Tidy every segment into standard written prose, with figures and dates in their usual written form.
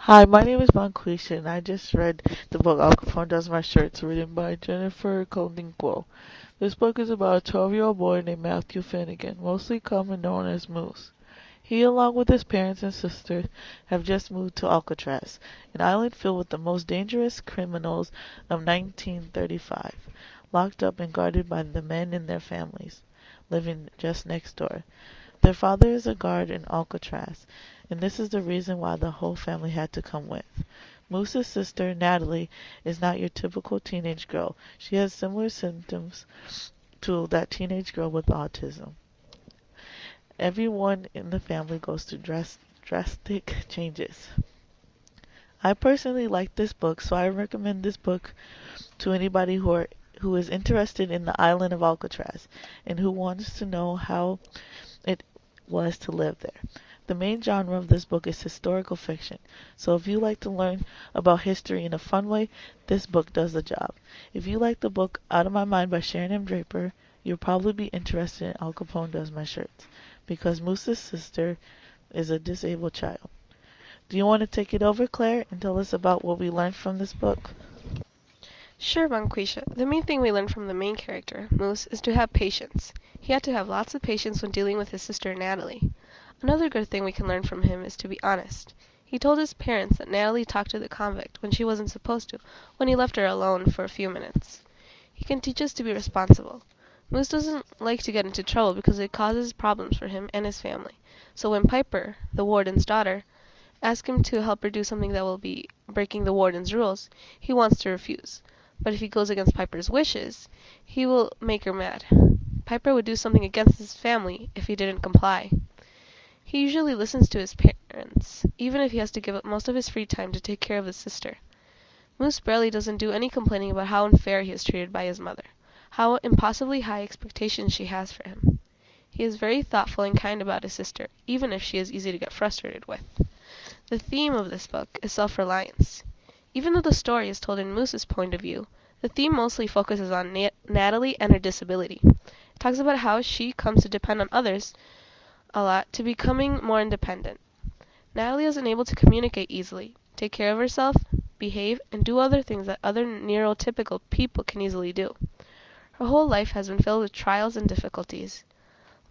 Hi, my name is Monquisha, and I just read the book Al Capone Does My Shirts, written by Jennifer Colinquo. This book is about a 12-year-old boy named Matthew Finnegan, mostly common known as Moose. He, along with his parents and sisters, have just moved to Alcatraz, an island filled with the most dangerous criminals of 1935, locked up and guarded by the men and their families, living just next door. Their father is a guard in Alcatraz, and this is the reason why the whole family had to come with. Moose's sister, Natalie, is not your typical teenage girl. She has similar symptoms to that teenage girl with autism. Everyone in the family goes through drastic changes. I personally like this book, so I recommend this book to anybody who is interested in the island of Alcatraz and who wants to know how it was to live there. The main genre of this book is historical fiction, so if you like to learn about history in a fun way, this book does the job. If you like the book Out of My Mind by Sharon M. Draper, you'll probably be interested in Al Capone Does My Shirts, because Moose's sister is a disabled child. Do you want to take it over, Claire, and tell us about what we learned from this book? Sure, Monquisha. The main thing we learn from the main character, Moose, is to have patience. He had to have lots of patience when dealing with his sister Natalie. Another good thing we can learn from him is to be honest. He told his parents that Natalie talked to the convict when she wasn't supposed to, when he left her alone for a few minutes. He can teach us to be responsible. Moose doesn't like to get into trouble because it causes problems for him and his family. So when Piper, the warden's daughter, asks him to help her do something that will be breaking the warden's rules, he wants to refuse. But if he goes against Piper's wishes, he will make her mad. Piper would do something against his family if he didn't comply. He usually listens to his parents, even if he has to give up most of his free time to take care of his sister. Moose barely doesn't do any complaining about how unfair he is treated by his mother, how impossibly high expectations she has for him. He is very thoughtful and kind about his sister, even if she is easy to get frustrated with. The theme of this book is self-reliance. Even though the story is told in Moose's point of view, the theme mostly focuses on Natalie and her disability. It talks about how she comes to depend on others a lot to becoming more independent. Natalie is unable to communicate easily, take care of herself, behave, and do other things that other neurotypical people can easily do. Her whole life has been filled with trials and difficulties.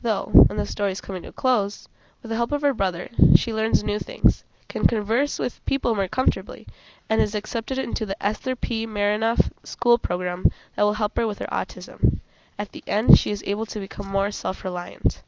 Though, when the story is coming to a close, with the help of her brother, she learns new things, can converse with people more comfortably, and is accepted into the Esther P. Marinoff school program that will help her with her autism. At the end, she is able to become more self-reliant.